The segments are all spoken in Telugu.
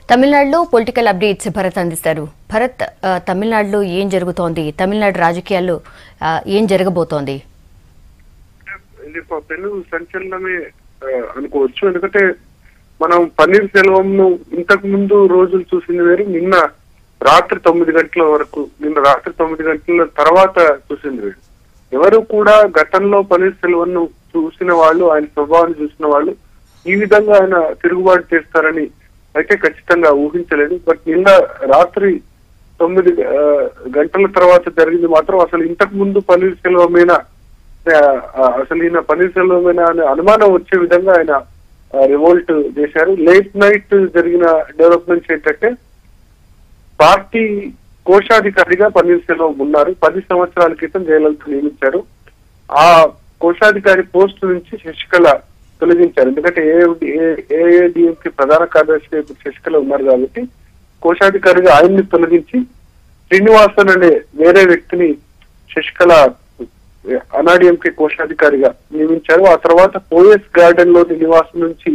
తమిళనాడులో పొలిటికల్ అప్డేట్స్ భరత్ అందిస్తారు. భరత్, తమిళనాడులో ఏం జరుగుతోంది? తమిళనాడు రాజకీయాల్లో ఏం జరగబోతోంది? ఇది పెను సంచలనమే అనుకోవచ్చు. ఎందుకంటే మనం పన్నీర్ సెల్వంను ఇంతకు ముందు రోజులు చూసింది వేరు, నిన్న రాత్రి 9 గంటల వరకు, నిన్న రాత్రి 9 గంటల తర్వాత చూసింది వేరు. ఎవరు కూడా గతంలో పన్నీర్ సెల్వన్ను చూసిన వాళ్ళు, ఆయన స్వభావాన్ని చూసిన వాళ్ళు ఈ విధంగా ఆయన తిరుగుబాటు చేస్తారని అయితే ఖచ్చితంగా ఊహించలేదు. బట్ నిన్న రాత్రి 9 గంటల తర్వాత జరిగింది మాత్రం అసలు ఇంతకు ముందు పన్నీర్ సెల్వమేనా, అసలు ఈయన పన్నీర్ సెల్వమేనా అనే అనుమానం వచ్చే విధంగా ఆయన రివోల్ట్ చేశారు. లేట్ నైట్ జరిగిన డెవలప్మెంట్స్ ఏంటంటే పార్టీ కోశాధికారిగా పన్నీర్ సెల్వం ఉన్నారు. 10 సంవత్సరాల క్రితం జయలలిత నియమించారు. ఆ కోశాధికారి పోస్ట్ నుంచి శశికళ తొలగించారు. ఎందుకంటే ఏఐఏడీఎంకే ప్రధాన కార్యదర్శిగా ఇప్పుడు శశికళ ఉన్నారు కాబట్టి కోశాధికారిగా ఆయన్ని తొలగించి శ్రీనివాసన్ అనే వేరే వ్యక్తిని శశికళ అన్నాడీఎంకే కోశాధికారిగా నియమించారు. ఆ తర్వాత పోయస్ గార్డెన్ లోని నివాసం నుంచి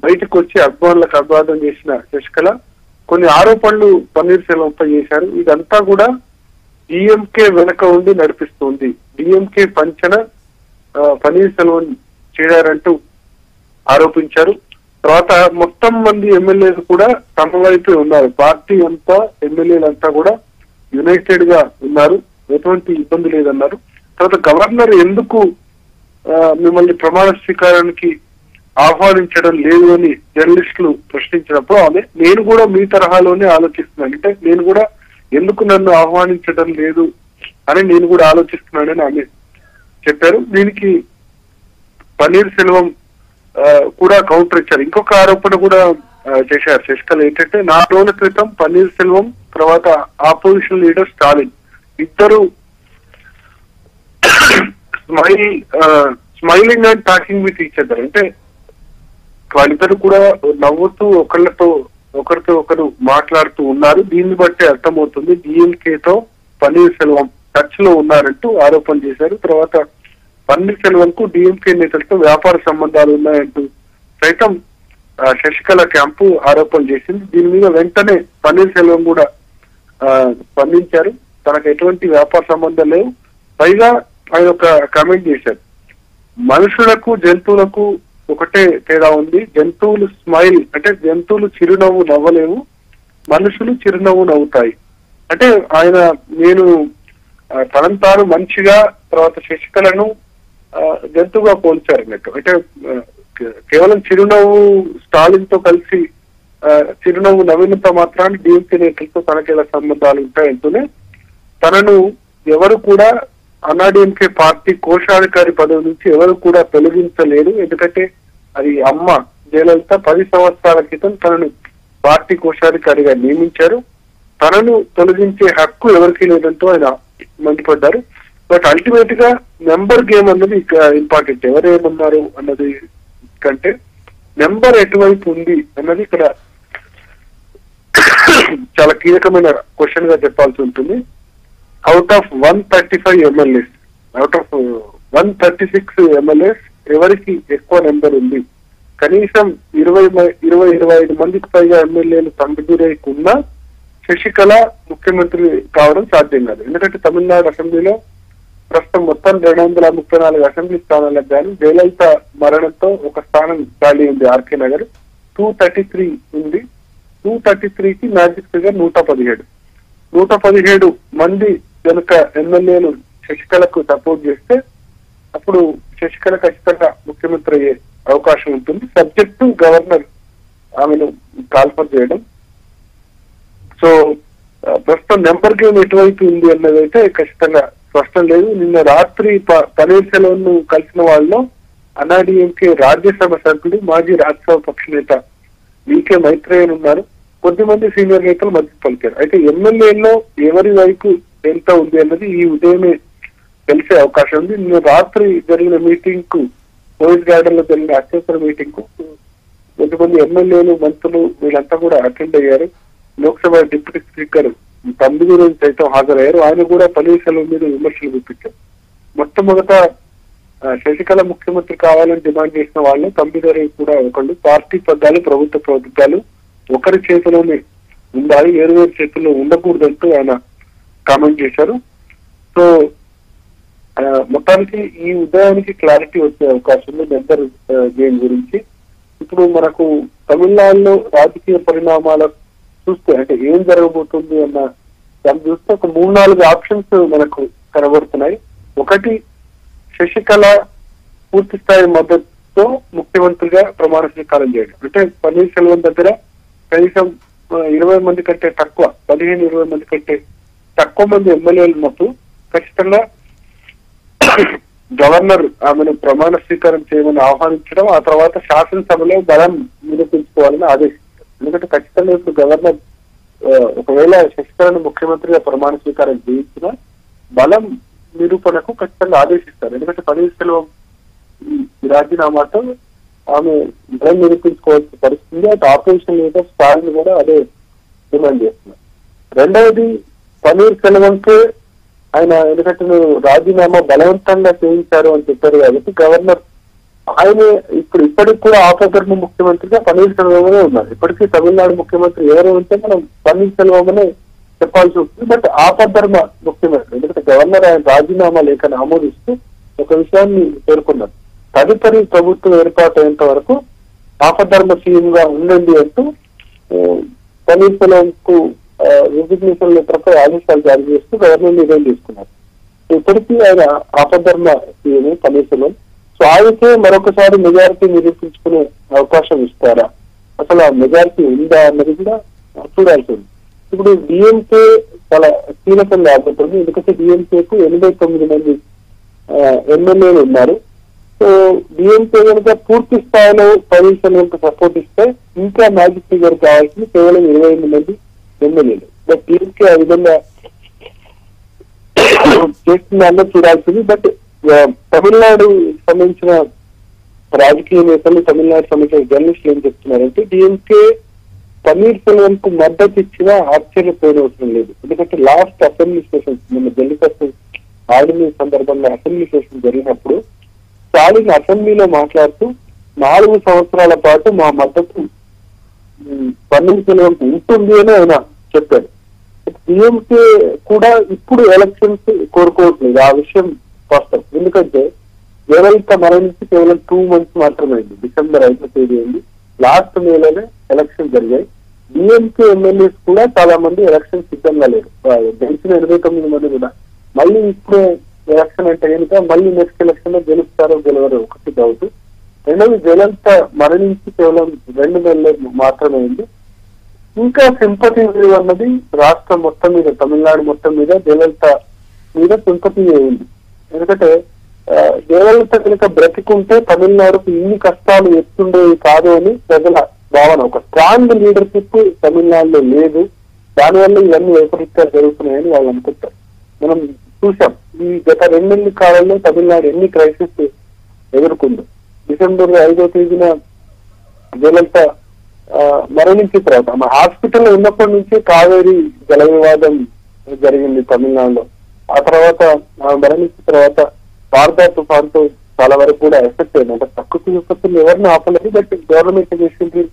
బయటకు వచ్చి అభిమానులకు అభివాదం చేసిన శశికళ కొన్ని ఆరోపణలు పన్నీర్ సెల్వంపై చేశారు. ఇదంతా కూడా డిఎంకే వెనక ఉండి నడిపిస్తుంది, డిఎంకే పంచన పన్నీర్ సెల్వం చేరారంటూ ఆరోపించారు. తర్వాత మొత్తం మంది ఎమ్మెల్యేలు కూడా తమ వైపే ఉన్నారు. పార్టీ అంతా, ఎమ్మెల్యేలంతా కూడా యునైటెడ్ గా ఉన్నారు, ఎటువంటి ఇబ్బంది లేదన్నారు. తర్వాత గవర్నర్ ఎందుకు మిమ్మల్ని ప్రమాణ స్వీకారానికి ఆహ్వానించడం లేదు అని జర్నలిస్టులు ప్రశ్నించినప్పుడు ఆమె నేను కూడా మీ తరహాలోనే ఆలోచిస్తున్నాను, అంటే నేను కూడా ఎందుకు నన్ను ఆహ్వానించడం లేదు అని నేను కూడా ఆలోచిస్తున్నానని ఆమె చెప్పారు. దీనికి పన్నీర్ సెల్వం కూడా కౌంటర్ ఇచ్చారు. ఇంకొక ఆరోపణ కూడా చేశారు శశికళ. ఏంటంటే 4 రోజుల క్రితం పన్నీర్ సెల్వం తర్వాత ఆపోజిషన్ లీడర్ స్టాలిన్ ఇద్దరు smiling and talking with each other, అంటే వాళ్ళిద్దరు కూడా నవ్వుతూ ఒకరితో ఒకరు మాట్లాడుతూ ఉన్నారు. దీన్ని బట్టి అర్థమవుతుంది డిఎంకేతో పన్నీర్ సెల్వం టచ్ లో ఉన్నారంటూ ఆరోపణ చేశారు. తర్వాత పన్నీర్ సెల్వం కు డిఎంకే నేతలతో వ్యాపార సంబంధాలు ఉన్నాయంటూ సైతం శశికళ క్యాంపు ఆరోపణలు చేసింది. దీని మీద వెంటనే పన్నీర్ సెల్వం కూడా స్పందించారు. తనకు ఎటువంటి వ్యాపార సంబంధాలు లేవు. పైగా ఆయన ఒక కామెంట్ చేశారు, మనుషులకు జంతువులకు ఒకటే తేడా ఉంది, జంతువులు స్మైల్ అంటే జంతువులు చిరునవ్వు నవ్వలేవు, మనుషులు చిరునవ్వు నవ్వుతాయి. అంటే ఆయన నేను తనను తాను మంచిగా తర్వాత శశికళను జంతువుగా పోల్చారు అన్నట్టు. అంటే కేవలం చిరునవ్వు స్టాలిన్ తో కలిసి చిరునవ్వు నవ్వినంత మాత్రాన్ని డిఎంకే నేతలతో తనకి ఎలా సంబంధాలు ఉంటాయంటూనే తనను ఎవరు కూడా అన్నాడీఎంకే పార్టీ కోశాధికారి పదవి నుంచి ఎవరు కూడా తొలగించలేరు. ఎందుకంటే అది అమ్మ జయలలిత 10 సంవత్సరాల క్రితం తనను పార్టీ కోశాధికారిగా నియమించారు. తనను తొలగించే హక్కు ఎవరికి లేదంటూ ఆయన మండిపడ్డారు. బట్ అల్టిమేట్ గా నెంబర్ గేమ్ అన్నది ఇంపార్టెంట్. ఎవరేమన్నారు అన్నది కంటే నెంబర్ ఎటువైపు ఉంది అన్నది ఇక్కడ చాలా కీలకమైన క్వశ్చన్ గా చెప్పాల్సి ఉంటుంది. Out of 135 MLAs, out of 136 MLAs ఎవరికి ఎక్కువ నెంబర్ ఉంది? కనీసం 20-25 మందికి పైగా ఎమ్మెల్యేలు తండ్రికి ఉన్నా శశికళ ముఖ్యమంత్రి కావడం సాధ్యం కాదు. ఎందుకంటే తమిళనాడు అసెంబ్లీలో ప్రస్తుతం మొత్తం 234 అసెంబ్లీ స్థానాలకు గాను జయలలిత మరణంతో ఒక స్థానం ఖాళీ ఉంది, ఆర్కే నగర్. 233 ఉంది. 233కి మ్యాజిక్ ఫిగర్ 117 మంది కనుక ఎమ్మెల్యేలు శశికళకు సపోర్ట్ చేస్తే అప్పుడు శశికళ ఖచ్చితంగా ముఖ్యమంత్రి అయ్యే అవకాశం ఉంటుంది, సబ్జెక్ట్ టు గవర్నర్ ఆమెను కాల్ఫర్ చేయడం. సో ప్రస్తుతం నెంబర్ గేమ్ ఎటువైపు ఉంది అన్నది అయితే ఖచ్చితంగా స్పష్టం లేదు. నిన్న రాత్రి పన్నీర్ సెల్వంను కలిసిన వాళ్ళలో అన్నాడీఎంకే రాజ్యసభ సభ్యుడు మాజీ రాజ్యసభ పక్ష నేత వీకే మైత్రేయన్ ఉన్నారు. కొద్దిమంది సీనియర్ నేతలు మద్దతు పలికారు. అయితే ఎమ్మెల్యేల్లో ఎవరి వైపు ఎంత ఉంది అన్నది ఈ ఉదయమే తెలిసే అవకాశం ఉంది. నిన్న రాత్రి జరిగిన మీటింగ్ కు, పోయిస్ గార్డెన్ లో జరిగిన అత్యవసర మీటింగ్ కు కొద్దిమంది ఎమ్మెల్యేలు, మంత్రులు వీళ్ళంతా కూడా అటెండ్ అయ్యారు. లోక్సభ డిప్యూటీ స్పీకర్ తమ్మిదూరి సైతం హాజరయ్యారు. ఆయన కూడా పన్నీర్ సెల్వం మీద విమర్శలు గుప్పించారు. మొట్టమొదట శశికళ ముఖ్యమంత్రి కావాలని డిమాండ్ చేసిన వాళ్ళు తమ్మిదూరి కూడా ఒకళ్ళు. పార్టీ పగ్గాలు, ప్రభుత్వ పగ్గాలు ఒకరి చేతిలోనే ఉండాలి, వేరు చేతుల్లో ఉండకూడదంటూ ఆయన కామెంట్ చేశారు. సో మొత్తానికి ఈ ఉదయానికి క్లారిటీ వచ్చే అవకాశం ఉంది బెంగర్ గేమ్ గురించి. ఇప్పుడు మనకు తమిళనాడులో రాజకీయ పరిణామాల చూస్తే అంటే ఏం జరగబోతుంది అన్న దాన్ని చూస్తే ఒక 3-4 ఆప్షన్స్ మనకు కనబడుతున్నాయి. ఒకటి, శశికళ పూర్తి స్థాయి మద్దతుతో ముఖ్యమంత్రిగా ప్రమాణ స్వీకారం చేయడం. అంటే పన్నీర్ సెల్వం దగ్గర కనీసం 20 మంది కంటే తక్కువ, 15-20 మంది కంటే తక్కువ మంది ఎమ్మెల్యేలు ఉన్నప్పుడు ఖచ్చితంగా గవర్నర్ ఆమెను ప్రమాణ స్వీకారం చేయమని ఆహ్వానించడం, ఆ తర్వాత శాసనసభలో బలం నిరూపించుకోవాలని ఆదేశించారు. ఎందుకంటే ఖచ్చితంగా ఇప్పుడు గవర్నర్ ఒకవేళ శశికళను ముఖ్యమంత్రిగా ప్రమాణ స్వీకారం చేయించిన బలం నిరూపణకు ఖచ్చితంగా ఆదేశిస్తారు. ఎందుకంటే పన్నీర్ సెల్వం రాజీనామాతో ఆమె బలం నిరూపించుకోవాల్సిన పరిస్థితి. అటు ఆపరేషన్ లీడర్ స్టాలిన్ కూడా అదే డిమాండ్ చేస్తున్నారు. రెండవది, పన్నీర్ సెల్వంకే ఆయన ఎందుకంటే రాజీనామా బలవంతంగా చేయించారు అని చెప్పారు కాబట్టి గవర్నర్ ఆయన ఇప్పటికి కూడా ఆపద్ధర్మ ముఖ్యమంత్రిగా పన్నీర్ సెల్వమే ఉన్నారు. ఇప్పటికీ తమిళనాడు ముఖ్యమంత్రి ఎవరు ఉంటే మనం పన్నీర్ సెల్వమనే చెప్పాల్సి వస్తుంది. బట్ ఆపద్ధర్మ ముఖ్యమంత్రి ఎందుకంటే గవర్నర్ ఆయన రాజీనామా లేఖను ఆమోదిస్తూ ఒక విషయాన్ని పేర్కొన్నారు. తదుపరి ప్రభుత్వం ఏర్పాటు అయ్యేంత వరకు ఆపద్ధర్మ సీఎం గా ఉండండి అంటూ పన్నీర్ సెల్వంకు రిజిగ్నేషన్ లెటర్పై ఆదేశాలు జారీ చేస్తూ గవర్నర్ నిర్ణయం తీసుకున్నారు. ఇప్పటికీ ఆయన ఆపద్ధర్మ సీఎం పన్నీర్ సెల్వం. సో ఆయనకే మరొకసారి మెజారిటీ నిరూపించుకునే అవకాశం ఇస్తారా, అసలు ఆ మెజారిటీ ఉందా అన్నది కూడా చూడాల్సి ఉంది. ఇప్పుడు డిఎంకే చాలా కీలకంగా ఆపడుతుంది. ఎందుకంటే డిఎంకేకు 89 మంది ఎమ్మెల్యేలు ఉన్నారు. సో డిఎంకే కనుక పూర్తి స్థాయిలో పన్నీర్ సెల్వంకు సపోర్ట్ ఇస్తే ఇంకా మ్యాజిక్ ఫిగర్ కావాల్సింది కేవలం 28 మంది ఎమ్మెల్యేలు. బట్ డిఎంకే ఆ విధంగా చేస్తుందన్న చూడాల్సింది. బట్ తమిళనాడు సంబంధించిన రాజకీయ నేతలు, తమిళనాడు సంబంధించిన జర్నలిస్టులు ఏం చెప్తున్నారంటే డిఎంకే పన్నీర్ సెల్వం కు మద్దతు ఇచ్చినా ఆశ్చర్యపోయిన అవసరం లేదు. ఎందుకంటే లాస్ట్ అసెంబ్లీ సెషన్ నిన్న జల్లికట్టు ఆడిన సందర్భంగా అసెంబ్లీ సెషన్ జరిగినప్పుడు స్టాలిన్ అసెంబ్లీలో మాట్లాడుతూ 4 సంవత్సరాల పాటు మా మద్దతు పన్నీర్ సెల్వం ఉంటుంది అని ఆయన చెప్పారు. డిఎంకే కూడా ఇప్పుడు ఎలక్షన్స్ కోరుకోవట్లేదు, ఆ విషయం స్పష్టం. ఎందుకంటే జయలలిత మరణించి కేవలం 2 months మాత్రమే అయింది. డిసెంబర్ 5వ తేదీ అయింది. లాస్ట్ మేలోనే ఎలక్షన్ జరిగాయి. డిఎంకే ఎమ్మెల్యేస్ కూడా చాలా మంది ఎలక్షన్ సిద్ధంగా లేరు. గెలిచిన 29 మంది కూడా మళ్ళీ ఇప్పుడే ఎలక్షన్ అంటే కనుక మళ్ళీ నెక్స్ట్ ఎలక్షన్ లో గెలుస్తారో గెలవరో ఒకటి డౌట్. రెండవది, జయలలిత మరణించి కేవలం 2 నెలలు మాత్రమే అయింది. ఇంకా సింపతి అన్నది రాష్ట్రం మొత్తం మీద, తమిళనాడు మొత్తం మీద జయలలిత మీద సింపతి ఉంది. ఎందుకంటే జయలలిత కనుక బ్రతికుంటే తమిళనాడుకు ఇన్ని కష్టాలు ఎత్తుండేవి కాదు అని ప్రజల భావన. ఒక స్ట్రాంగ్ లీడర్షిప్ తమిళనాడులో లేదు, దానివల్ల ఇవన్నీ వైపరీత్యాలు జరుగుతున్నాయని వాళ్ళు అనుకుంటారు. మనం చూసాం ఈ గత 2 నెలల కాలంలో తమిళనాడు ఎన్ని క్రైసిస్ ఎదుర్కొంది. డిసెంబర్ 5వ తేదీన జయలలిత మరణించిన తర్వాత మా హాస్పిటల్లో ఉన్నప్పటి నుంచి కావేరీ జల వివాదం జరిగింది తమిళనాడులో. ఆ తర్వాత మరణించిన తర్వాత వార్దా తుఫాన్తో చాలా వరకు కూడా ఎఫెక్ట్ అయింది. అంటే ప్రకృతి విపత్తులు ఎవరిని ఆపలేదు, బట్ గవర్నమెంట్ చేసింది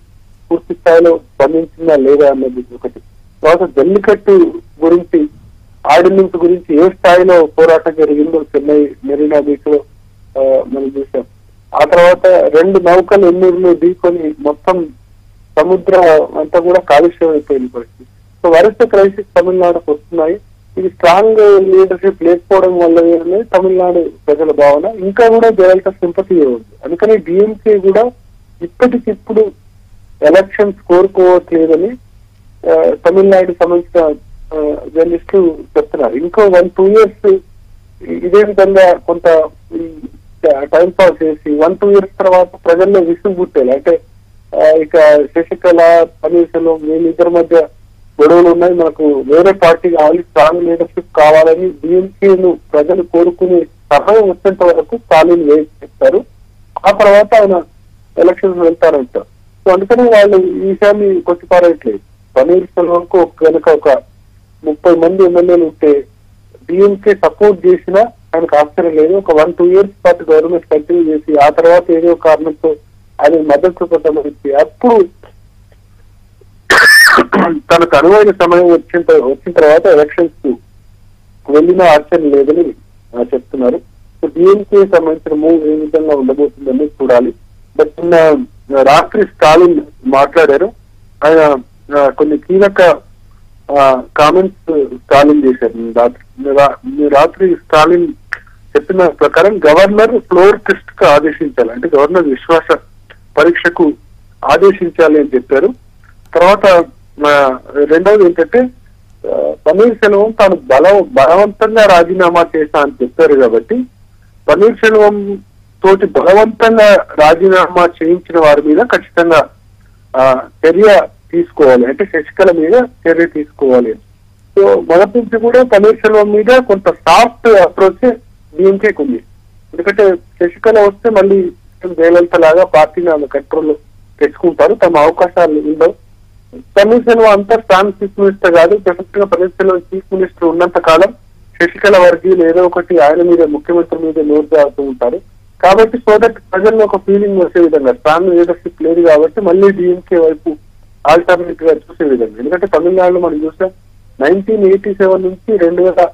పూర్తి స్థాయిలో స్పందించిందా లేదా అన్నది ఒకటి. తర్వాత జల్లికట్టు గురించి, ఆర్డినెన్స్ గురించి ఏ స్థాయిలో పోరాటం జరిగిందో చెన్నై మెరీనా బీచ్ లో మనం చూసాం. ఆ తర్వాత 2 నౌకలు ఎన్నూరులో ఢీకొని మొత్తం సముద్రం అంతా కూడా కాలుష్యం అయిపోయింది పరిస్థితి. సో వరుస క్రైసిస్ తమిళనాడుకు వస్తున్నాయి. ఇది స్ట్రాంగ్ లీడర్షిప్ లేకపోవడం వల్ల తమిళనాడు ప్రజల భావన. ఇంకా కూడా జయలలిత సింపతి ఉంది. అందుకని డిఎంకే కూడా ఇప్పటికిప్పుడు ఎలక్షన్స్ కోరుకోవట్లేదని తమిళనాడు సంబంధించిన జర్నలిస్టులు చెప్తున్నారు. ఇంకో 1-2 years ఇదే విధంగా కొంత టైం పాస్ చేసి 1-2 years తర్వాత ప్రజల్లో విసుగు పుట్టేది. అంటే ఇక శశికళ, పన్నీర్ సెల్వం వీళ్ళిద్దరి మధ్య గొడవలు ఉన్నాయి, మనకు వేరే పార్టీ కావాలి, స్ట్రాంగ్ లీడర్షిప్ కావాలని డిఎంకేను ప్రజలు కోరుకునే సమయం వచ్చేంత వరకు స్టాలిన్ వెయిట్ చేస్తారు. ఆ తర్వాత ఆయన ఎలక్షన్స్ వెళ్తారంటారు. సో అందుకని వాళ్ళు ఈ విషయాన్ని కొట్టిపారేయట్లేదు. పన్నీర్ సెల్వంకు కనుక ఒక 30 మంది ఎమ్మెల్యేలు ఉంటే డిఎంకే సపోర్ట్ చేసినా ఆయనకు ఆశ్చర్యం లేదు. ఒక 1-2 years పాటు గవర్నమెంట్ కంటిన్యూ చేసి ఆ తర్వాత ఏదో కారణంతో ఆయన మద్దతు పొందమని అప్పుడు తనకు అనువైన సమయం వచ్చిన తర్వాత ఎలక్షన్స్ కు వెళ్ళిన ఆశ్చర్యం లేదని చెప్తున్నారు. సో డిఎంకే సంబంధించిన మూవ్ ఏ విధంగా ఉండబోతుందని చూడాలి. బట్ నిన్న రాత్రి స్టాలిన్ మాట్లాడారు. ఆయన కొన్ని కీలక కామెంట్స్ స్టాలిన్ చేశారు. రాత్రి స్టాలిన్ చెప్పిన ప్రకారం గవర్నర్ ఫ్లోర్ టెస్ట్ కు ఆదేశించాలి, అంటే గవర్నర్ విశ్వాస పరీక్షకు ఆదేశించాలి అని చెప్పారు. తర్వాత రెండవది ఏంటంటే పన్నీర్ సెల్వం తాను బలవంతంగా రాజీనామా చేశా అని చెప్పారు. కాబట్టి పన్నీర్ సెల్వం తోటి బలవంతంగా రాజీనామా చేయించిన వారి మీద ఖచ్చితంగా చర్య తీసుకోవాలి, అంటే శశికళ మీద చర్య తీసుకోవాలి. సో మొదటి నుంచి కూడా పన్నీర్ సెల్వం మీద కొంత సాఫ్ట్ అప్రోచ్ డిఎంకేకి ఉంది. ఎందుకంటే శశికళ వస్తే మళ్ళీ జయలలిత లాగా పార్టీని ఆమె కంట్రోల్ తెచ్చుకుంటారు, తమ అవకాశాలు ఉండవు. పన్నీర్ సెల్వం అంతా స్టాండ్ చీఫ్ మినిస్టర్ కాదు, డెఫినెట్ గా పన్నీర్ సెల్వం చీఫ్ మినిస్టర్ ఉన్నంత కాలం శశికళ వర్గీయులు ఏదో ఒకటి ఆయన మీద ముఖ్యమంత్రి మీద నోరు జారుతూ ఉంటారు. కాబట్టి సో దట్ ప్రజల్లో ఒక ఫీలింగ్ వచ్చే విధంగా స్ట్రాంగ్ లీడర్షిప్ లేదు కాబట్టి మళ్ళీ డిఎంకే వైపు ఆల్టర్నేట్ గా చూసే విధంగా. ఎందుకంటే తమిళనాడులో మనం చూసాం 1987 నుంచి 2000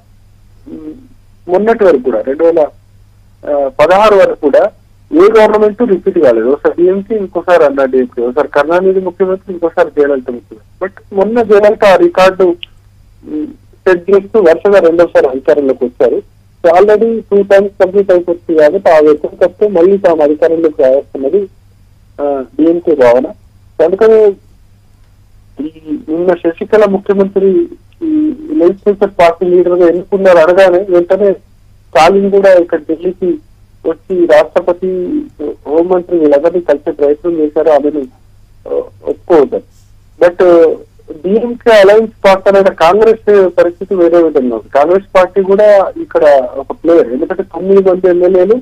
మొన్నటి వరకు కూడా 2016 వరకు కూడా ఏ గవర్నమెంట్ రిపీట్ కాలేదు. ఒకసారి డిఎంకే, ఇంకోసారి అన్నా డిఎంకే, ఒకసారి కరుణానిధి ముఖ్యమంత్రి, ఇంకోసారి జయలలిత ముఖ్యమంత్రి. బట్ మొన్న జయలలిత ఆ రికార్డు సెట్ చేస్తూ వరుసగా రెండోసారి అధికారంలోకి వచ్చారు. సో ఆల్రెడీ 2 times కంప్లీట్ అయిపోతుంది కాబట్టి ఆ వ్యక్తితో మళ్ళీ తాము అధికారంలోకి రావాల్సినది డిఎంకే భావన. అందుకని నిన్న శశికళ ముఖ్యమంత్రి లెజిస్లేచర్ పార్టీ లీడర్ గా ఎన్నుకున్నారు అనగానే వెంటనే స్టాలిన్ కూడా ఇక్కడ ఢిల్లీకి వచ్చి రాష్ట్రపతి, హోంమంత్రి వీళ్ళందరినీ కలిసే ప్రయత్నం చేశారు, ఆమెను ఒప్పుకోవద్దు. బట్ డిఎంకే అలయన్స్ పార్టీ అనేది కాంగ్రెస్ పరిస్థితి వేరే విధంగా ఉంది. కాంగ్రెస్ పార్టీ కూడా ఇక్కడ ఒక ప్లేయర్, ఎందుకంటే 9 మంది ఎమ్మెల్యేలు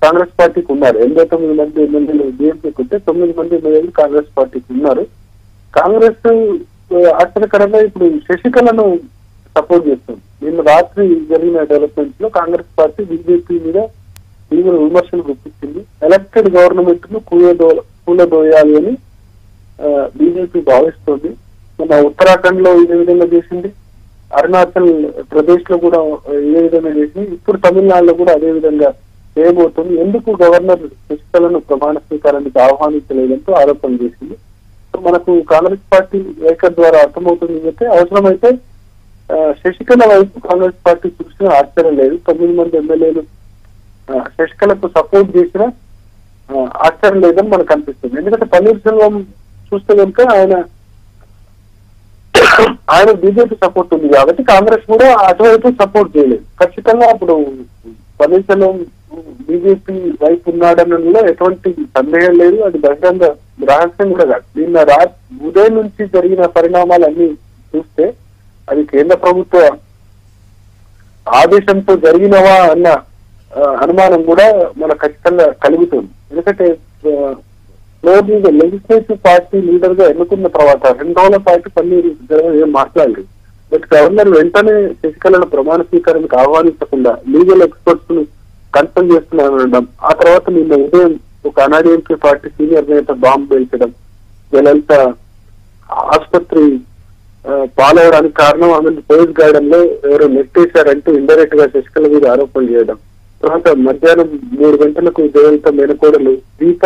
కాంగ్రెస్ పార్టీకి ఉన్నారు. 89 మంది ఎమ్మెల్యేలు డిఎంకేకి ఉంటే 9 మంది ఎమ్మెల్యేలు కాంగ్రెస్ పార్టీకి ఉన్నారు. కాంగ్రెస్ ఆశ్చర్యకరంగా ఇప్పుడు శశికళను సపోర్ట్ చేస్తుంది. నిన్న రాత్రి జరిగిన డెవలప్మెంట్స్ లో కాంగ్రెస్ పార్టీ బీజేపీ మీద తీవ్ర విమర్శలు గుర్తించింది. ఎలక్టెడ్ గవర్నమెంట్ ను కూలదోయాలి అని బీజేపీ భావిస్తోంది. మన ఉత్తరాఖండ్ లో ఇదే విధంగా చేసింది, అరుణాచల్ ప్రదేశ్ లో కూడా ఇదే విధంగా చేసింది, ఇప్పుడు తమిళనాడులో కూడా అదే విధంగా చేయబోతుంది. ఎందుకు గవర్నర్ శశికళను ప్రమాణ స్వీకారానికి ఆహ్వానించలేదంటూ ఆరోపణలు చేసింది. మనకు కాంగ్రెస్ పార్టీ వైఖరి ద్వారా అర్థమవుతుంది అంటే అవసరమైతే శశికళ వైపు కాంగ్రెస్ పార్టీ చూసినా ఆశ్చర్యం లేదు. 9 మంది ఎమ్మెల్యేలు శశికళకు సపోర్ట్ చేసినా ఆశ్చర్యం లేదని మనకు అనిపిస్తుంది. ఎందుకంటే పన్నీర్ సెల్వం చూస్తే కనుక ఆయన బీజేపీ సపోర్ట్ ఉంది కాబట్టి కాంగ్రెస్ కూడా అటువైపు సపోర్ట్ చేయలేదు. ఖచ్చితంగా అప్పుడు పన్నీర్ సెల్వం బీజేపీ వైపు ఉన్నాడనలో ఎటువంటి సందేహం లేదు, అది బహిరంగ రహస్యం కూడా కాదు. నిన్న ఉదయం నుంచి జరిగిన పరిణామాలన్నీ చూస్తే అది కేంద్ర ప్రభుత్వ ఆదేశంతో జరిగినవా అన్న అనుమానం కూడా మనకు ఖచ్చితంగా కలుగుతుంది. ఎందుకంటే లెజిస్లేటివ్ పార్టీ లీడర్ గా ఎన్నుకున్న తర్వాత 2 రోజుల పాటు పన్నీర్ ఏం మాట్లాడలేదు. బట్ గవర్నర్ వెంటనే శశికళను ప్రమాణ స్వీకారానికి ఆహ్వానించకుండా లీగల్ ఎక్స్పర్ట్స్ ను కన్సల్ట్ చేస్తున్నారనడం, ఆ తర్వాత నిన్న ఉదయం ఒక అనాడీఎంకే పార్టీ సీనియర్ నేత బాంబు పేల్చడం, జయలలిత ఆసుపత్రి పాలవడానికి కారణం ఆమెను పోలీస్ గార్డెన్ లో ఎవరో నెట్టేశారంటూ ఇండైరెక్ట్ గా శశికళ మీద ఆరోపణలు చేయడం, తర్వాత మధ్యాహ్నం 3 గంటలకు జయలలిత మేనకోడలు దీప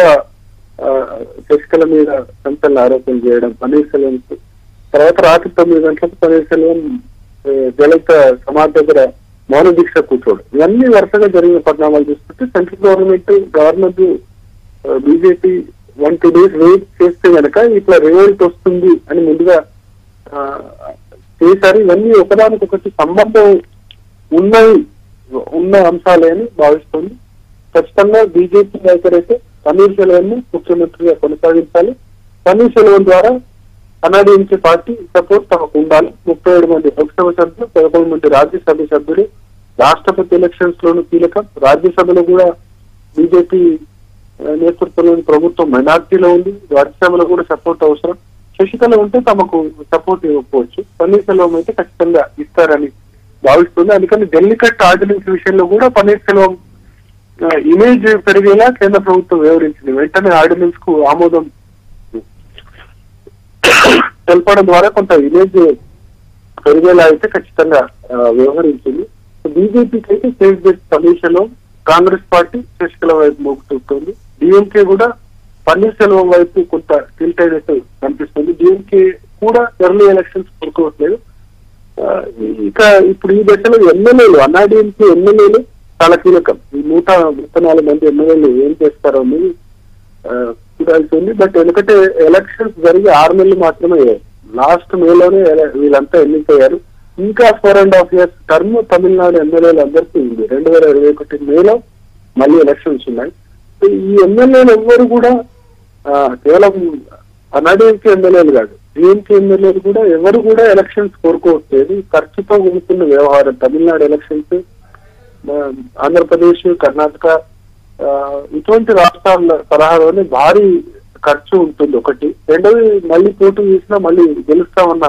శశికళ మీద సంచలన ఆరోపణలు చేయడం పన్నీర్ సెల్వం, తర్వాత రాత్రి 9 గంటలకు పన్నీర్ సెల్వం జయలలిత సమాధి దగ్గర మౌన దీక్ష కూర్చోవడం, ఇవన్నీ వరుసగా జరిగిన పరిణామాలు చూస్తుంటే central government governor BJP 1-2 days wait చేస్తే కనుక ఇట్లా రివోల్ట్ వస్తుంది అని ముందుగా చేశారు. ఇవన్నీ ఒకదానికొకటి సంబంధం ఉన్న అంశాలే అని భావిస్తుంది. ఖచ్చితంగా బీజేపీ వైఖరైతే పన్నీర్ సెల్వం ముఖ్యమంత్రిగా కొనసాగించాలి. పన్నీర్ సెల్వం ద్వారా అన్నాడీఎంకే పార్టీ సపోర్ట్ తమకు ఉండాలి. 37 మంది లోక్సభ సభ్యులు, 11 మంది రాజ్యసభ సభ్యులు, రాష్ట్రపతి ఎలక్షన్స్ లోను కీలకం, రాజ్యసభలో కూడా బీజేపీ నేతృత్వంలోని ప్రభుత్వం మైనార్టీలో ఉంది, రాజ్యసభలో కూడా సపోర్ట్ అవసరం. శశికళ ఉంటే తమకు సపోర్ట్ ఇవ్వకపోవచ్చు, పన్నీర్ సెల్వం అయితే ఖచ్చితంగా ఇస్తారని భావిస్తుంది. అందుకని జల్లికట్టు ఆర్డినెన్స్ విషయంలో కూడా పన్నీర్ సెల్వం ఇమేజ్ పెరిగేలా కేంద్ర ప్రభుత్వం వివరించింది. వెంటనే ఆర్డినెన్స్ కు ఆమోదం తెలపడం ద్వారా కొంత ఇమేజ్ పెరిగేలా అయితే ఖచ్చితంగా వ్యవహరించింది. బీజేపీకి అయితే state based commission Congress party Sasikala వైపు మోగుతుంది. డిఎంకే కూడా పన్నీర్సెల్వం వైపు కొంత టిల్ట్ అయినట్టు కనిపిస్తుంది. డిఎంకే కూడా ఎర్లీ ఎలక్షన్స్ కోరుకోవట్లేదు. ఇక ఇప్పుడు ఈ దశలో ఎమ్మెల్యేలు అన్నాడీఎంకే ఎమ్మెల్యేలు చాలా కీలకం. ఈ 134 మంది ఎమ్మెల్యేలు ఏం చేస్తారో అని చూడాల్సి ఉంది. బట్ ఎందుకంటే ఎలక్షన్స్ జరిగి 6 నెలలు మాత్రమే అయ్యాయి. లాస్ట్ మేలోనే వీళ్ళంతా ఎన్నికయ్యారు. ఇంకా 4.5 years టర్మ్ తమిళనాడు ఎమ్మెల్యేలు అందరికీ ఉంది. 2021 మేలో మళ్ళీ ఎలక్షన్స్ ఉన్నాయి. ఈ ఎమ్మెల్యేలు ఎవ్వరు కూడా కేవలం అన్నాడీఎంకే ఎమ్మెల్యేలు కాదు, డిఎంకే ఎమ్మెల్యేలు కూడా ఎవరు కూడా ఎలక్షన్స్ కోరుకోవట్లేదు. ఖర్చుతో కూడుకున్న వ్యవహారం. తమిళనాడు ఎలక్షన్స్, ఆంధ్రప్రదేశ్, కర్ణాటక ఇటువంటి రాష్ట్రాల తరహాలోనే భారీ ఖర్చు ఉంటుంది ఒకటి. రెండోది మళ్ళీ పోటీ చేసినా మళ్ళీ గెలుస్తామన్న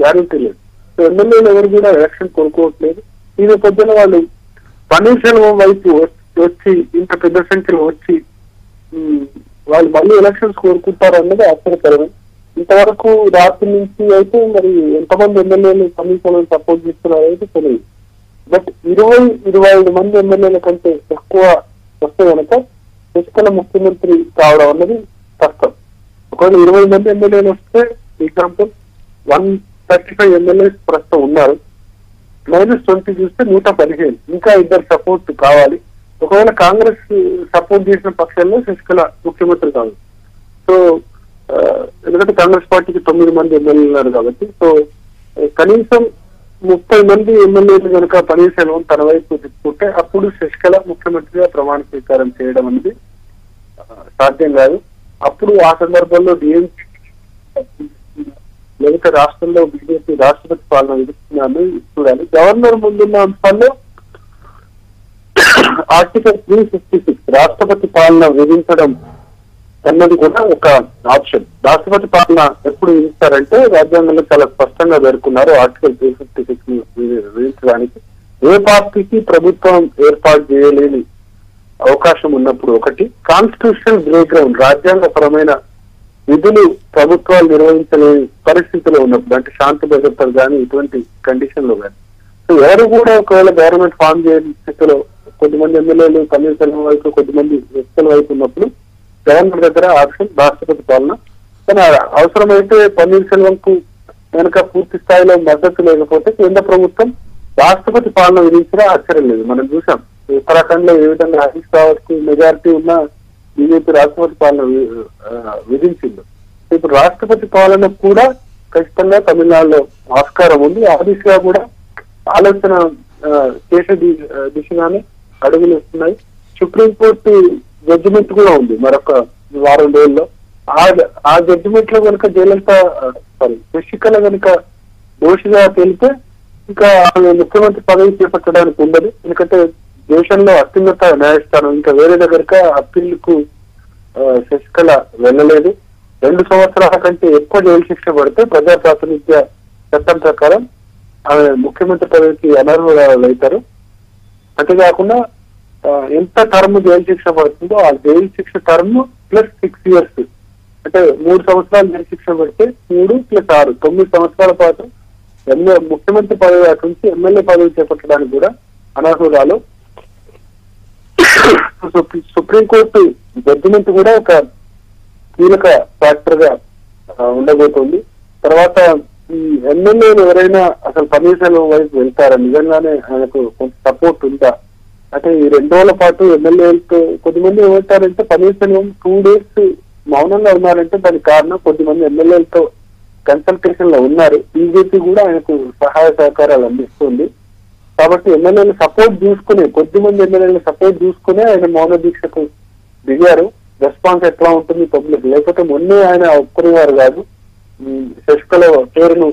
గ్యారెంటీ లేదు. సో ఎమ్మెల్యేలు ఎవరు కూడా ఎలక్షన్ కోరుకోవట్లేదు. ఈ నేపథ్యంలో వాళ్ళు పన్నీర్సెల్వం వైపు వచ్చి ఇంత పెద్ద సంఖ్యలో వచ్చి వాళ్ళు మళ్ళీ ఎలక్షన్స్ కోరుకుంటారు అన్నది ఆశ్చర్యకరమే. ఇంతవరకు రాత్రి నుంచి అయితే మరి ఎంతమంది ఎమ్మెల్యేలు పన్నీర్సెల్వం సపోర్ట్ చేస్తున్నారు అయితే తెలియదు. బట్ 20-25 మంది ఎమ్మెల్యేల కంటే ఎక్కువ వస్తే కనుక శశికళ ముఖ్యమంత్రి కావడం అన్నది కష్టం. ఒకవేళ 20 మంది ఎమ్మెల్యేలు వస్తే ఎగ్జాంపుల్ 135 ఎమ్మెల్యేస్ ప్రస్తుతం ఉన్నారు. -20 చూస్తే 115. ఇంకా 2 సపోర్ట్ కావాలి. ఒకవేళ కాంగ్రెస్ సపోర్ట్ చేసిన పక్షంలో శశికళ ముఖ్యమంత్రి కావాలి. సో ఎందుకంటే కాంగ్రెస్ పార్టీకి 9 మంది ఎమ్మెల్యేలు ఉన్నారు కాబట్టి, సో కనీసం 30 మంది ఎమ్మెల్యేలు కనుక పన్నీర్సెల్వం తన వైపు తీసుకుంటే అప్పుడు శశికళ ముఖ్యమంత్రిగా ప్రమాణ స్వీకారం చేయడం అనేది సాధ్యం కాదు. అప్పుడు ఆ సందర్భంలో డిఎంకే లేకపోతే రాష్ట్రంలో బీజేపీ రాష్ట్రపతి పాలన విధిస్తున్నాను చూడాలి. గవర్నర్ ముందున్న అంశాల్లో ఆర్టికల్ 356 రాష్ట్రపతి పాలన విధించడం అన్నది కూడా ఒక ఆప్షన్. రాష్ట్రపతి పాలన ఎప్పుడు విధిస్తారంటే రాజ్యాంగంలో చాలా స్పష్టంగా పేర్కొన్నారు ఆర్టికల్ 356 విధించడానికి. ఏ పార్టీకి ప్రభుత్వం ఏర్పాటు చేయలేని అవకాశం ఉన్నప్పుడు ఒకటి. కాన్స్టిట్యూషనల్ గ్రే గ్రౌండ్ రాజ్యాంగపరమైన విధులు ప్రభుత్వాలు నిర్వహించలేని పరిస్థితిలో ఉన్నప్పుడు, అంటే శాంతి భద్రతలు కానీ ఇటువంటి కండిషన్ లో కానీ. సో ఎవరు కూడా ఒకవేళ గవర్నమెంట్ ఫామ్ చేయని స్థితిలో కొద్దిమంది ఎమ్మెల్యేలు పన్నీర్సెల్వం వైపు కొద్దిమంది వ్యక్తుల వైపు ఉన్నప్పుడు గవర్నర్ దగ్గర ఆప్షన్ రాష్ట్రపతి పాలన. కానీ అవసరమైతే పన్నీర్సెల్వం కు కనుక పూర్తి స్థాయిలో మద్దతు లేకపోతే కేంద్ర ప్రభుత్వం రాష్ట్రపతి పాలన విధించినా ఆశ్చర్యం లేదు. మనం చూసాం ఉత్తరాఖండ్ లో ఏ విధంగా హరీష్ రావత్ కు మెజారిటీ ఉన్న బీజేపీ రాష్ట్రపతి పాలన విధించింది. ఇప్పుడు రాష్ట్రపతి పాలన కూడా ఖచ్చితంగా తమిళనాడులో ఆస్కారం ఉంది. ఆ దిశగా కూడా ఆలోచన చేసే దిశగానే అడుగులు వస్తున్నాయి. సుప్రీంకోర్టు జడ్జిమెంట్ కూడా ఉంది మరొక 6 రోజుల్లో. ఆ జడ్జిమెంట్ లో కనుక శశికళ కనుక దోషిగా తేలితే ఇంకా ముఖ్యమంత్రి పదవి చేపట్టడానికి ఉండదు. ఎందుకంటే దేశంలో అత్యున్నత న్యాయస్థానం ఇంకా వేరే దగ్గరగా అప్పీల్ కు శశికళ వెళ్ళలేదు. 2 సంవత్సరాల కంటే ఎక్కువ జైలు శిక్ష పడితే ప్రజా ప్రాతినిధ్య చట్టం ప్రకారం ఆమె ముఖ్యమంత్రి పదవికి అనర్హురాలు అవుతారు. అంతేకాకుండా ఎంత టర్మ్ జైలు శిక్ష పడుతుందో ఆ జైలు శిక్ష టర్మ్ +6 years, అంటే 3 సంవత్సరాలు జైలు శిక్ష పడితే 3 + 6 9 సంవత్సరాల పాటు ముఖ్యమంత్రి పదవి అటు నుంచి ఎమ్మెల్యే పదవి చేపట్టడానికి కూడా అనర్హురాలు. సుప్రీంకోర్టు జడ్జిమెంట్ కూడా ఒక కీలక ఫ్యాక్టర్ గా ఉండబోతోంది. తర్వాత ఈ ఎమ్మెల్యేలు ఎవరైనా అసలు పన్నీర్సెల్వం వైపు వెళ్తారా, నిజంగానే ఆయనకు కొంత సపోర్ట్ ఉందా అంటే ఈ 2 రోజుల పాటు ఎమ్మెల్యేలతో కొద్దిమంది ఏమంటారంటే పన్నీర్సెల్వం 2 days మౌనంగా ఉన్నారంటే దానికి కారణం కొద్దిమంది ఎమ్మెల్యేలతో కన్సల్టేషన్ లో ఉన్నారు. బీజేపీ కూడా ఆయనకు సహాయ సహకారాలు అందిస్తుంది. కాబట్టి ఎమ్మెల్యేలు సపోర్ట్ చూసుకునే కొద్దిమంది ఎమ్మెల్యేలు సపోర్ట్ చూసుకునే ఆయన మౌన దీక్షకు దిగారు. రెస్పాన్స్ ఎట్లా ఉంటుంది పబ్లిక్, లేకపోతే మొన్నే ఆయన ఒప్పుకునేవారు కాదు శశికళ పేరును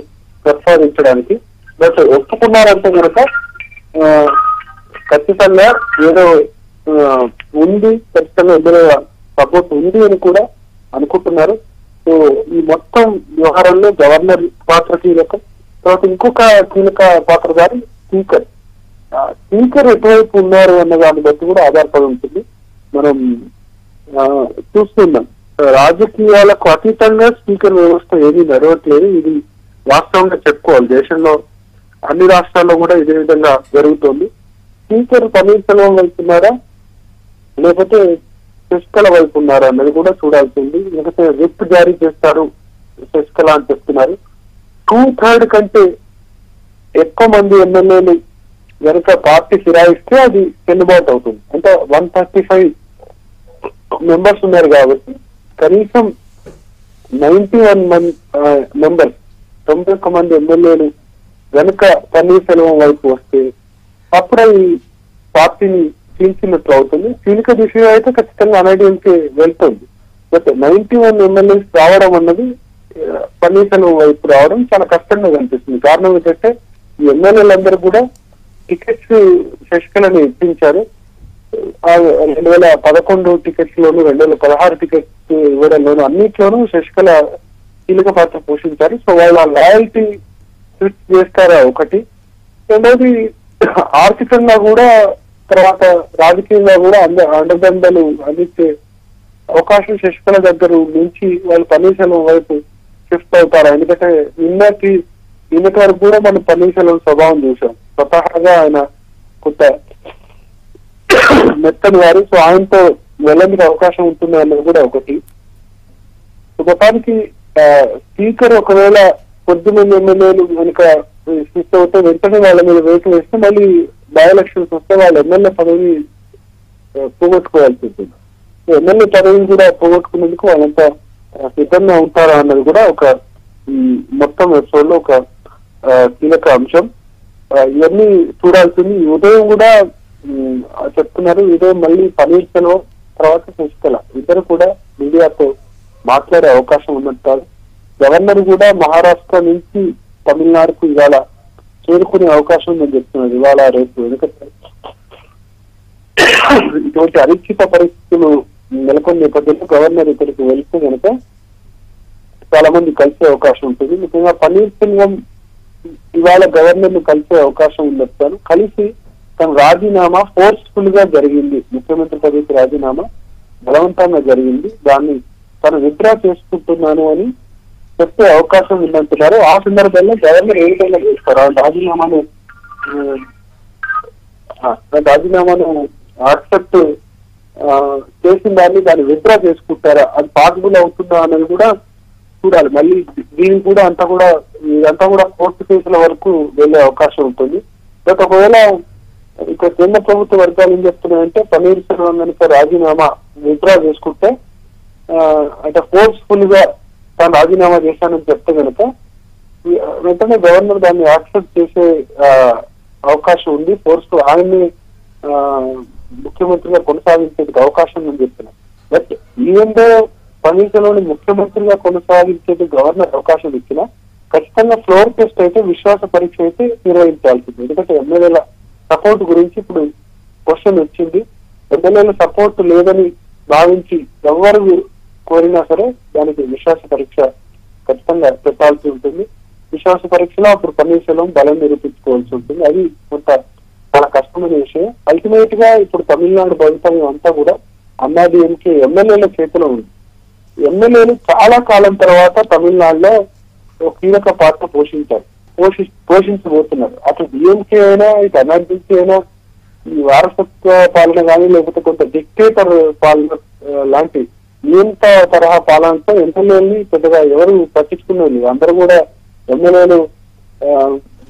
ప్రసాదించడానికి. బట్ ఒప్పుకున్నారంటే కనుక ఖచ్చితంగా ఏదో ఉంది, ఖచ్చితంగా ఎమ్మెల్యే సపోర్ట్ ఉంది అని కూడా అనుకుంటున్నారు. సో ఈ మొత్తం వ్యవహారంలో గవర్నర్ పాత్ర కీలకం. తర్వాత ఇంకొక కీలక పాత్రధారి స్పీకర్. స్పీకర్ ఎటువైపు ఉన్నారు అన్న దాన్ని బట్టి కూడా ఆధారపడి ఉంటుంది. మనం చూస్తున్నాం రాజకీయాలకు అతీతంగా స్పీకర్ వ్యవస్థ ఏమీ నడవట్లేదు. ఇది వాస్తవంగా చెప్పుకోవాలి. దేశంలో అన్ని రాష్ట్రాల్లో కూడా ఇదే విధంగా జరుగుతోంది. స్పీకర్ పన్నీర్ సెల్వం వైపు ఉన్నారా లేకపోతే శశికళ వైపు ఉన్నారా అన్నది కూడా చూడాల్సింది. లేకపోతే విప్ జారీ చేస్తారు శశికళ అని చెప్తున్నారు. 2/3 కంటే ఎక్కువ మంది ఎమ్మెల్యేలు కనుక పార్టీ ఫిరాయిస్తే అది చెల్లుబాటు అవుతుంది. అంటే 135 మెంబర్స్ ఉన్నారు కాబట్టి కనీసం 91 మెంబర్స్ 91 మంది ఎమ్మెల్యేలు కనుక పన్నీర్ సెల్వం వైపు వస్తే అప్పుడు ఈ పార్టీని చీల్చినట్లు అవుతుంది. చీలిక దిశగా అయితే ఖచ్చితంగా అనాడిఎంకే వెళ్తుంది. బట్ 91 ఎమ్మెల్యేస్ రావడం అన్నది పన్నీర్ సెల్వం వైపు రావడం చాలా కష్టంగా కనిపిస్తుంది. కారణం ఏంటంటే ఈ ఎమ్మెల్యేలందరూ కూడా టికెట్స్ శశికళని ఇప్పించారు. 2011 టికెట్స్ లోను 2016 టికెట్స్ ఇవ్వడంలోను అన్నిట్లోనూ శశికళ కీలక పాత్ర పోషించారు. సో వాళ్ళ లాయల్టీ స్విచ్ చేస్తారా ఒకటి. రెండోది ఆర్థికంగా కూడా తర్వాత రాజకీయంగా కూడా అండదండలు అందించే అవకాశం శశికళ దగ్గర నుంచి వాళ్ళు పన్నీర్ సెల్వం వైపు షిఫ్ట్ అవుతారా. ఎందుకంటే నిన్నటి వరకు కూడా మనం పన్నీర్ సెల్వం స్వభావం చూసాం. స్వతహాగా ఆయన కొంత మెత్తని వారు. సో ఆయనతో వెళ్ళడానికి అవకాశం ఉంటుంది అన్నది కూడా ఒకటి. మొత్తానికి స్పీకర్ ఒకవేళ కొద్దిమంది ఎమ్మెల్యేలు కనుక షిఫ్ట్ అవుతే వెంటనే వాళ్ళ మీద వేటు వేస్తే మళ్ళీ బై ఎలక్షన్స్ వస్తే వాళ్ళ ఎమ్మెల్యే పదవి పోగొట్టుకోవాల్సి ఉంటుంది. ఎమ్మెల్యే పదవిని కూడా పోగొట్టుకునేందుకు వాళ్ళంతా సిద్ధంగా ఉంటారా అన్నది కూడా ఒక మొత్తం ఎపిసోడ్ లో ఒక కీలక అంశం. ఇవన్నీ చూడాల్సింది. ఉదయం కూడా చెప్తున్నారు, ఉదయం మళ్ళీ పన్నీర్ సెల్వం తర్వాత శశికళ ఇద్దరు కూడా మీడియాతో మాట్లాడే అవకాశం ఉన్నట్టు. గవర్నర్ కూడా మహారాష్ట్ర నుంచి తమిళనాడుకు ఇవాళ చేరుకునే అవకాశం ఉందని చెప్తున్నారు ఇవాళ రేపు. ఎందుకంటే ఇటువంటి అనిశ్చిత పరిస్థితులు నెలకొన్న నేపథ్యంలో గవర్నర్ ఇక్కడికి వెళ్తే కనుక చాలా మంది కలిసే అవకాశం ఉంటుంది. ముఖ్యంగా పన్నీర్ సెల్వం ఇవాళ గవర్నర్ ను కలిసే అవకాశం ఉందని కలిసి తన రాజీనామా ఫోర్స్ఫుల్ గా జరిగింది. ముఖ్యమంత్రి పదవికి రాజీనామా బలవంతంగా జరిగింది. దాన్ని తను విత్డ్రా చేసుకుంటున్నాను అని చెప్పే అవకాశం ఉందంటున్నారు. ఆ సందర్భంలో గవర్నర్ ఏ విధంగా చేస్తారు? రాజీనామాను యాక్సెప్ట్ చేసిన దాన్ని విత్డ్రా చేసుకుంటారా, అది పాసిబుల్ అవుతుందా అనేది కూడా చూడాలి. మళ్ళీ దీనికి కూడా ఇదంతా కూడా కోర్టు కేసుల వరకు వెళ్లే అవకాశం ఉంటుంది. బట్ ఒకవేళ ఇక కేంద్ర ప్రభుత్వ వర్గాలు ఏం చెప్తున్నాయంటే పన్నీర్ సెల్వం కనుక రాజీనామా విత్డ్రా చేసుకుంటే అంటే ఫోర్స్ఫుల్ గా తాను రాజీనామా చేశానని చెప్తే కనుక వెంటనే గవర్నర్ దాన్ని యాక్సెప్ట్ చేసే అవకాశం ఉంది. ఫోర్స్ఫుల్ ఆయన్ని ముఖ్యమంత్రిగా కొనసాగించేందుకు అవకాశం ఉందని చెప్తున్నారు. But even though paneer Selvam ముఖ్యమంత్రిగా కొనసాగించేందుకు గవర్నర్ అవకాశం ఇచ్చినా ఖచ్చితంగా ఫ్లోర్ టెస్ట్ అయితే విశ్వాస పరీక్ష అయితే నిర్వహించాల్సింది. ఎందుకంటే ఎమ్మెల్యేల సపోర్ట్ గురించి ఇప్పుడు క్వశ్చన్ వచ్చింది. ఎమ్మెల్యేల సపోర్ట్ లేదని భావించి ఎవరు కోరినా సరే దానికి విశ్వాస పరీక్ష ఖచ్చితంగా పెట్టాల్సి ఉంటుంది. విశ్వాస పరీక్షలో అప్పుడు పన్నీర్ సెల్వం బలం నిరూపించుకోవాల్సి ఉంటుంది. అది కొంత చాలా కష్టమైన విషయం. అల్టిమేట్ గా ఇప్పుడు తమిళనాడు భవితవ్యం అంతా కూడా అన్నాడీఎంకే ఎమ్మెల్యేల చేతిలో ఉంది. ఎమ్మెల్యేలు చాలా కాలం తర్వాత తమిళనాడులో ఒక కీలక పాత్ర పోషించబోతున్నారు. అటు డిఎంకే అయినా ఇటు అన్నాడీఎంకే అయినా ఈ వారసత్వ పాలన కానీ లేకపోతే కొంత డిక్టేటర్ పాలన లాంటి నియంత తరహా పాలనతో ఎమ్మెల్యేలని పెద్దగా ఎవరు పట్టించుకున్నారు. అందరూ కూడా ఎమ్మెల్యేలు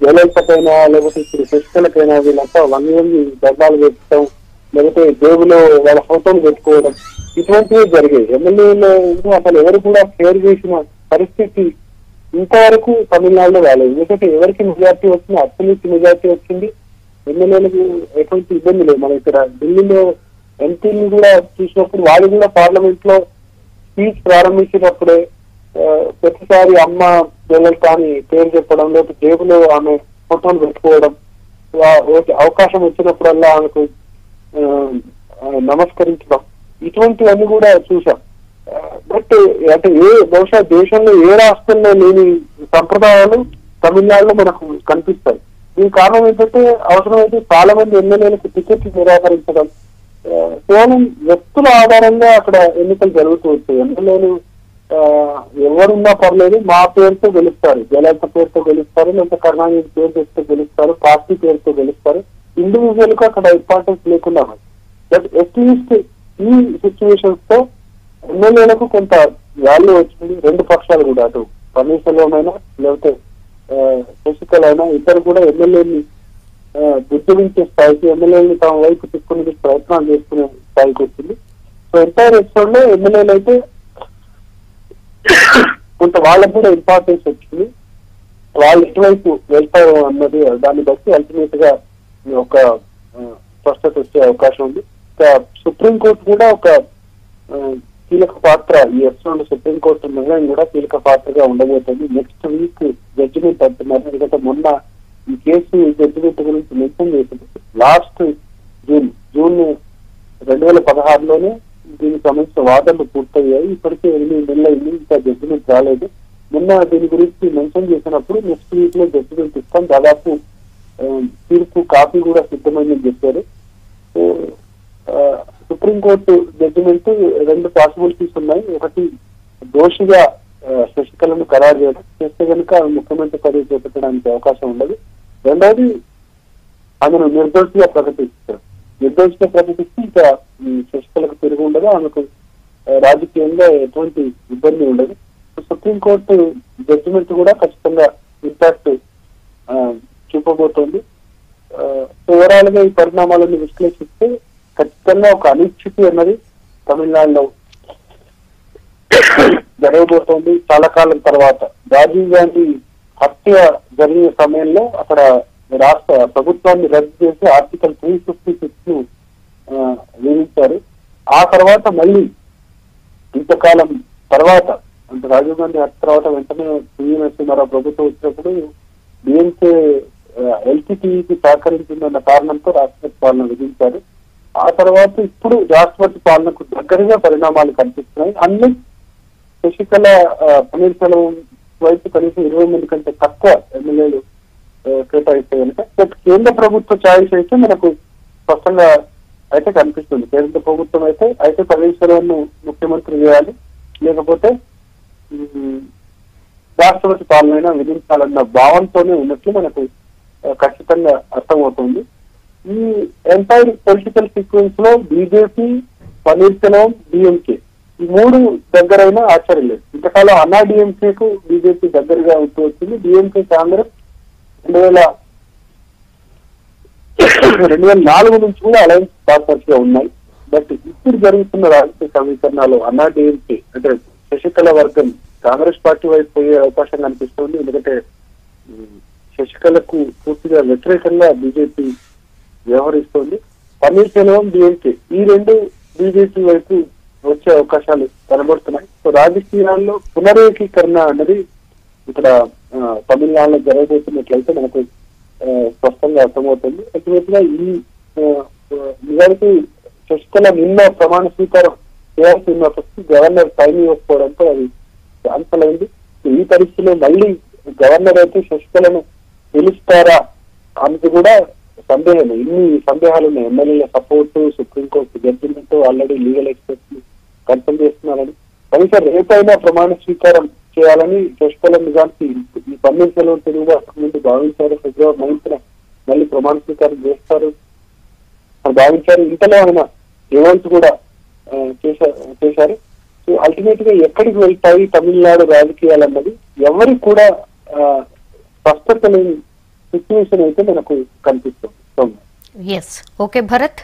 జయలలితకైనా లేకపోతే ఇప్పుడు శశికళకైనా వీళ్ళంతా 100 మంది దండాలు పెట్టడం లేకపోతే జేబులో వాళ్ళ ఫోటోలు పెట్టుకోవడం ఇటువంటివి జరిగాయి. ఎమ్మెల్యేలు అసలు ఎవరు కూడా కేర్ చేసిన పరిస్థితి ఇంతవరకు తమిళనాడులో రాలేదు. ఎందుకంటే ఎవరికి మెజార్టీ వచ్చింది, అబ్సల్యూట్ మెజార్టీ వచ్చింది. ఎమ్మెల్యేలకు ఎటువంటి ఇబ్బంది లేదు. మన ఇక్కడ ఢిల్లీలో ఎంపీని కూడా చూసినప్పుడు వాళ్ళు కూడా పార్లమెంట్ లో స్పీచ్ ప్రారంభించినప్పుడే ప్రతిసారి అమ్మ జయలలిత అని పేరు చెప్పడం లేకపోతే జేబులో ఆమె ఫోటోలు పెట్టుకోవడం, అవకాశం వచ్చినప్పుడల్లా ఆమెకు నమస్కరించడం ఇటువంటివన్నీ కూడా చూసాం. బట్ అంటే బహుశా దేశంలో ఏ రాష్ట్రంలో లేని సంప్రదాయాలు తమిళనాడులో మనకు కనిపిస్తాయి. దీని కారణం ఏంటంటే అవసరమైతే చాలా మంది ఎమ్మెల్యేలకు టికెట్లు నిరాకరించడం, కేవలం వ్యక్తుల ఆధారంగా అక్కడ ఎన్నికలు జరుగుతూ వచ్చాయి. ఎమ్మెల్యేలు ఎవరున్నా పర్లేదు మా పేరుతో గెలుస్తారు, జయలలిత పేరుతో గెలుస్తారు, లేకపోతే కరుణానిధి పేరుతో గెలుస్తారు, పార్టీ పేరుతో గెలుస్తారు. ఇండివిజువల్ గా అక్కడ ఇంపార్టెన్స్ లేకుండా. బట్ అట్లీస్ట్ ఈ సిచ్యువేషన్స్ తో ఎమ్మెల్యేలకు కొంత వాల్యూ వచ్చింది. రెండు పక్షాలు కూడా, అటు పన్నీర్సెల్వం లేకపోతే శశికళ అయినా ఇద్దరు కూడా ఎమ్మెల్యేని బుద్ధించే స్థాయికి, ఎమ్మెల్యేని తమ వైపు తిప్పుకునే ప్రయత్నాలు చేసుకునే స్థాయికి వచ్చింది. సో ఎంటైర్ ఎపిసోడ్ లో ఎమ్మెల్యేలు అయితే కొంత వాళ్ళకు కూడా ఇంపార్టెన్స్ వచ్చింది. వాళ్ళు ఎటువైపు వెళ్తారు అన్నది దాన్ని బట్టి అల్టిమేట్ గా ఒక స్పష్టత వచ్చే అవకాశం ఉంది. సుప్రీంకోర్టు కూడా ఒక కీలక పాత్ర ఈ ఎపిసోడ్, సుప్రీంకోర్టు నిర్ణయం కూడా కీలక పాత్రగా ఉండబోతుంది. నెక్స్ట్ వీక్ జడ్జిమెంట్ అంటున్నారు. ఎందుకంటే మొన్న ఈ కేసు జడ్జిమెంట్ గురించి మెన్షన్ చేసింది. లాస్ట్ జూన్ 2016లోనే దీనికి సంబంధించిన వాదనలు పూర్తయ్యాయి. ఇప్పటికే 8 నెలలు అయింది, ఇంకా జడ్జిమెంట్ రాలేదు. మొన్న దీని గురించి మెన్షన్ చేసినప్పుడు నెక్స్ట్ వీక్ లో జడ్జిమెంట్ ఇస్తాం, దాదాపు తీర్పు కాపీ కూడా సిద్ధమైందని చెప్పారు. సుప్రీంకోర్టు జడ్జిమెంట్ 2 పాసిబిలిటీస్ ఉన్నాయి. ఒకటి, దోషిగా శశికళను ఖరారు చేయడం, చేస్తే కనుక ముఖ్యమంత్రి పదవి చేపట్టడానికి అవకాశం ఉండదు. రెండవది, ఆమెను నిర్దోషిగా ప్రకటిస్తారు. నిర్దోషిగా ప్రకటిస్తే ఇంకా శశికళకు తిరిగి ఉండదు, ఆమెకు రాజకీయంగా ఎటువంటి ఇబ్బంది ఉండదు. సుప్రీంకోర్టు జడ్జిమెంట్ కూడా ఖచ్చితంగా ఇంపాక్ట్ చూపబోతోంది. ఓవరాల్ గా ఈ పరిణామాలను విశ్లేషిస్తే ఖచ్చితంగా ఒక అనిశ్చితి అన్నది తమిళనాడులో జరగబోతోంది. చాలా కాలం తర్వాత రాజీవ్ గాంధీ హత్య జరిగిన సమయంలో అక్కడ రాష్ట్ర ప్రభుత్వాన్ని రద్దు చేసి ఆర్టికల్ 356 ను విధించారు. ఆ తర్వాత మళ్ళీ ఇంతకాలం తర్వాత, అంటే రాజీవ్ గాంధీ హత్య తర్వాత వెంటనే పివి నరసింహారావు ప్రభుత్వం వచ్చినప్పుడు డిఎంకే ఎల్టీటీఈకి సహకరించిందన్న కారణంతో రాష్ట్రపతి పాలన విధించారు. ఆ తర్వాత ఇప్పుడు రాష్ట్రపతి పాలనకు దగ్గరగా పరిణామాలు కనిపిస్తున్నాయి. అన్ని శశికళ, పన్నీర్సెల్వం వైపు కనీసం 20 మంది కంటే తక్కువ ఎమ్మెల్యేలు కేటాయిస్తే కనుక, బట్ కేంద్ర ప్రభుత్వ ఛాయిస్ అయితే మనకు స్పష్టంగా అయితే కనిపిస్తుంది. కేంద్ర ప్రభుత్వం అయితే పన్నీర్సెల్వంను ముఖ్యమంత్రి చేయాలి, లేకపోతే రాష్ట్రపతి పాలన విధించాలన్న భావంతోనే ఉన్నట్లు మనకు ఖచ్చితంగా అర్థమవుతుంది. ఈ ఎంటైర్ పొలిటికల్ సీక్వెన్స్ లో బీజేపీ, పన్నీర్సెల్వం, డిఎంకే ఈ 3 దగ్గరైనా ఆశ్చర్యం లేదు. ఇంతకాలం అన్నా డిఎంకేకు బీజేపీ దగ్గరగా ఉంటూ వచ్చింది. డిఎంకే, కాంగ్రెస్ 2004 నుంచి కూడా అలయన్స్ పార్ట్నర్స్ గా ఉన్నాయి. బట్ ఇప్పుడు జరుగుతున్న రాజకీయ సమీకరణాలు అన్నా డిఎంకే అంటే శశికళ వర్గం కాంగ్రెస్ పార్టీ వైపు పోయే అవకాశం కనిపిస్తుంది. ఎందుకంటే శశికళకు పూర్తిగా వ్యతిరేకంగా బీజేపీ వ్యవహరిస్తోంది. పన్నీర్సెల్వం, డిఎంకే ఈ 2 బీజేపీ వైపు వచ్చే అవకాశాలు కనబడుతున్నాయి. సో రాజకీయాల్లో పునరేకీకరణ అన్నది ఇక్కడ తమిళనాడులో జరగబోతున్నట్లయితే మనకు స్పష్టంగా అర్థమవుతుంది. అల్టిమేట్ గా ఈ నిజానికి శశికళ నిన్న ప్రమాణ స్వీకారం చేయాల్సి ఉన్నప్పటికీ గవర్నర్ టైం ఇవ్వకపోవడంతో అది క్యాన్సల్ అయింది. ఈ పరిస్థితిలో మళ్ళీ గవర్నర్ అయితే శశికళను పిలుస్తారా అన్నది కూడా సందేహమే. ఇన్ని సందేహాలు ఉన్నాయి. ఎమ్మెల్యేల support, supreme court judgement, already legal experts consult చేస్తున్నారని, కనీసం రేపైనా ప్రమాణ స్వీకారం చేయాలని శశికళ నిజానికి ఈ పన్నీర్సెల్వం తెలుగుగా ముందు భావించారు. ఫిబ్రవరి 9న మళ్ళీ ప్రమాణ స్వీకారం చేస్తారు అని భావించారు. ఇంతలో ఆయన ఈవెంట్స్ కూడా చేశారు. సో అల్టిమేట్ గా ఎక్కడికి వెళ్తాయి తమిళనాడు రాజకీయాలు అన్నది ఎవరికి కూడా స్పష్టత లేని సిచ్యువేషన్ అయితే మనకు కనిపిస్తుంది. Yes, okay Bharat.